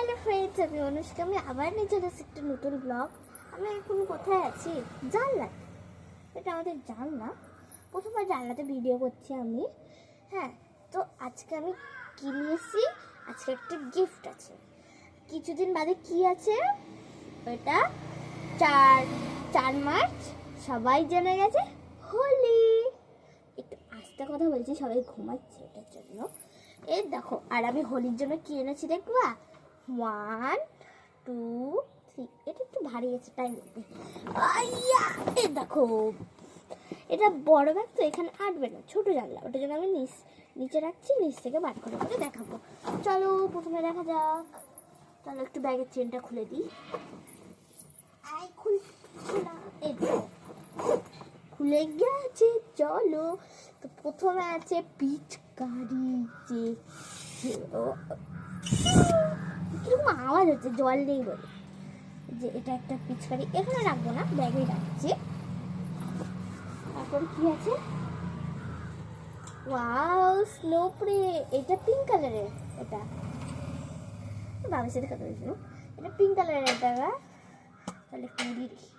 Hello friends, আমি অনুষ্কা। আমি আবার নিয়ে চলে এসেছি একটা নতুন ব্লগ। আমি এখন কোথায় আছি? জানলা। এটা আমাদের জানলা। প্রথমবার জানলাতে ভিডিও করছি আমি। হ্যাঁ, তো আজকে আমি কি নিয়েছি? আজকে একটা গিফট আছে। কিছুদিন বাদে কি আছে? এটা 4 মার্চ সবাই জেনে গেছে, হোলি। একটু আস্তে কথা বলছি, সবাই ঘুমাচ্ছে এটার জন্য। এই দেখো, আর আমি হোলির জন্য কি এনেছি দেখবা? 1 2 3। এটা একটু ভারী আছে, তাই লাগবে। এই দেখো, এটা বড় ব্যাগ তো, এখানে আটবে না, ছোট জানলা। ওটার জন্য আমি নিচে রাখছি, নিচ থেকে বার করে করে দেখাবো। চলো প্রথমে দেখা যাক। চলো একটু ব্যাগের চেনটা খুলে দিই। খুলে গেছে, চলো। তো প্রথমে আছে পিচকারি। কিরকম আওয়াজ হচ্ছে, জল নেই বলে। যে এটা একটা পিচকারি, এখানে রাখবো না, ব্যাগে রাখছি। তারপর কি আছে? Wow, snow spray. এটা পিঙ্ক কালারের। এটা বাবার সাথে কথা বলছিল, এটা পিঙ্ক কালারের। এটা তাহলে একটু দিয়ে দিই।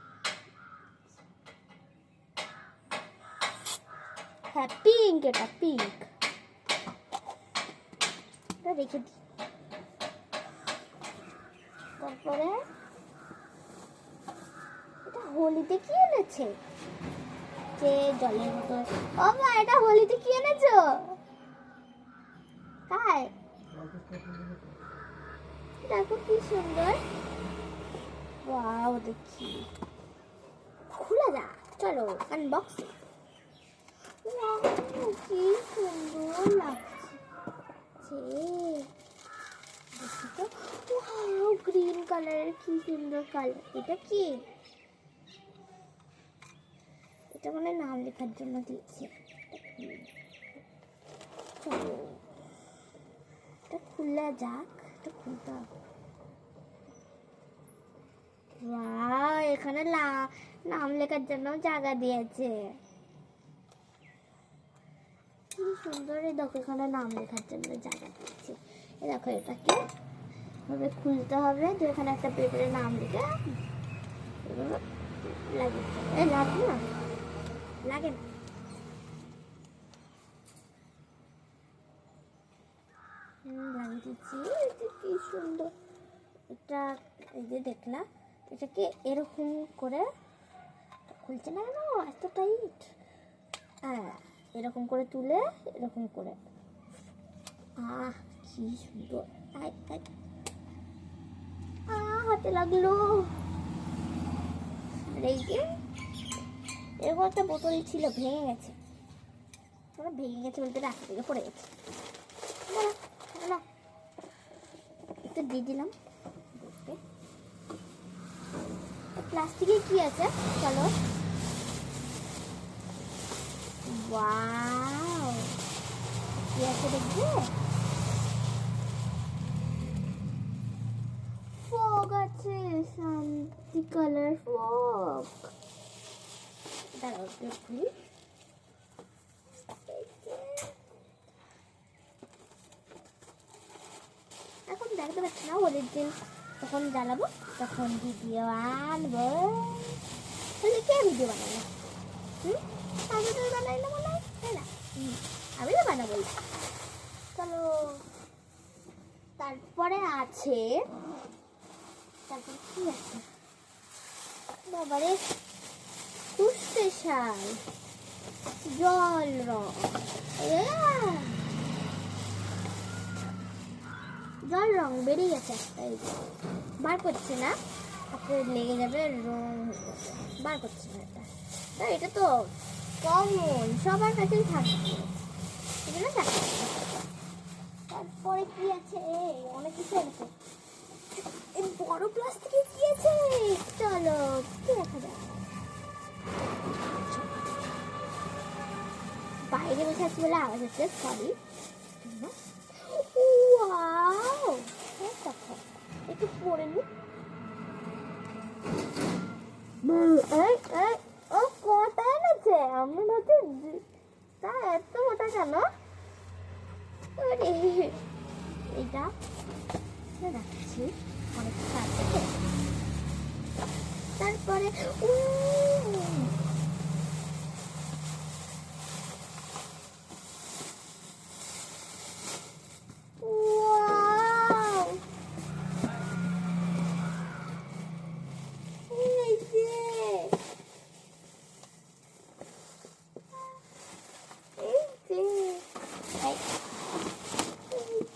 হ্যাঁ, পিঙ্ক। এটা পিঙ্ক। এটা রেখে দিই। তারপরে এটা হোলিতে কি এনেছে? যে জলের বোতল। ও মা, এটা হোলিতে কি এনেছো? কাই দেখো কি সুন্দর। ওয়াও, দেখি খুলে যা। চলো আনবক্সিং। ওয়াও, কি সুন্দর লাগছে। দেখি তো। ওয়াও, গ্রিন কালারের, কি সুন্দর কালার। এটা কি? এটা মানে নাম লেখার জন্য দিয়েছে। চলো এটা খুলে যাক। এটা খুলতে হবে। ওয়াও, এখানে নাম লেখার জন্য জায়গা দিয়েছে। কি সুন্দর। এই দেখো, এখানে নাম লেখার জন্য জায়গা দিয়েছে। এই দেখো, এটাকে ভাবে খুলতে হবে। তো এখানে একটা পেপারে নাম লিখে লাগিয়ে লাগবে না, লাগে না। লাগিয়ে দিচ্ছি। কি সুন্দর এটা। এই যে দেখলাম, এটাকে এরকম করে খুলছে না কেন এত টাইট? হ্যাঁ, এরকম করে তুলে এরকম করে। কি সুন্দর। হাতে লাগলো। এই যে এরকম একটা বোতল ছিল, ভেঙে গেছে। ভেঙে গেছে বলতে রাস্তা থেকে পড়ে গেছে। একটু দিয়ে দিলাম। প্লাস্টিকে কি আছে? চলো। ওয়াও, কি আছে দেখবে? ফগ আছে, শান্তি কালার ফগ। দাঁড়াও দেখি। এখন দেখতে পাচ্ছি না, হোলির দিন তখন জ্বালাবো, তখন ভিডিও আনবো। তাহলে কে ভিডিও বানাবো? আমি তো বানাই না, মনে হয়, তাই না? আমি তো বানাবো। চলো। তারপরে আছে, তারপরে কি আছে? বাবারে, স্পেশাল জল রং। জল রং বেরিয়ে গেছে একটা, বার করছে না, তারপরে লেগে যাবে, রং হয়ে যাবে। বার করছে না এটা। এটা তো কমন, সবার কাছেই থাকবে। তারপরে কি আছে? অনেক কিছু আছে। এই বড় প্লাস্টিকে কি আছে? চলো দেখা যাক। বাইরে বসে আছি বলে আওয়াজ হচ্ছে, সরি। ওয়াও, একটু পরে নি। ও কটা এনেছে? আমি ভাবছি তা এত মোটা কেন? এইটা রাখছি। নিয়েছি অনেক আছে। তারপরে Wow! এই যে এই যে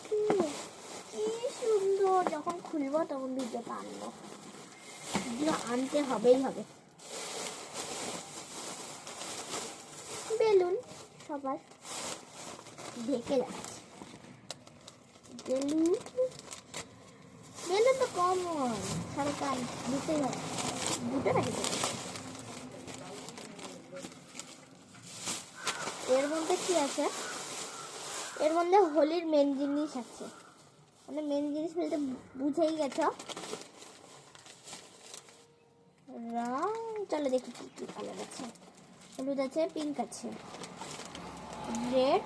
কি সুন্দর, যখন খুলবো তখন ভিডিওটা আনবো, ভিডিও আনতে হবেই হবে। বেলুন সবার ঢেকে যাচ্ছে, বেলুন বেলুন তো কমন, সরকার দিতেই হবে, দুটো নাকি এর মধ্যে কি আছে? এর মধ্যে হোলির মেন জিনিস আছে, মানে মেন জিনিস বলতে বুঝেই গেছ। রং চলো দেখি কি কি কালার আছে। হলুদ আছে, পিঙ্ক আছে, রেড,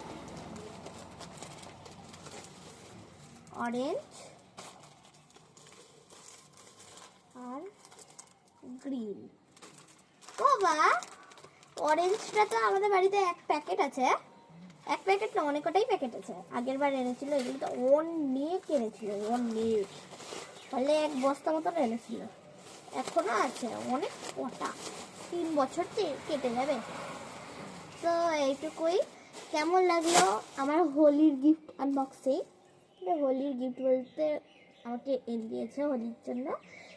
অরেঞ্জ আর গ্রিন। বাবা, অরেঞ্জটা তো আমাদের বাড়িতে এক প্যাকেট আছে, এক প্যাকেট না অনেক কটাই প্যাকেট আছে, আগের বার এনেছিল, এগুলো তো অনেক এনেছিল, অনেক, তাহলে এক বস্তা মতন এনেছিল, এখনো আছে অনেক কটা, 3 বছর কেটে যাবে। তো এইটুকুই। কেমন লাগলো আমার হোলির গিফট আনবক্সিং? হোলির গিফট বলতে আমাকে এনে দিয়েছে হোলির জন্য।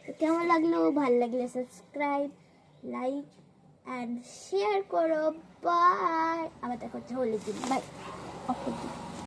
তো কেমন লাগলো? ভালো লাগলে সাবস্ক্রাইব, লাইক অ্যান্ড শেয়ার করো। বাই, আবার দেখা হচ্ছে হোলির দিন। বাই।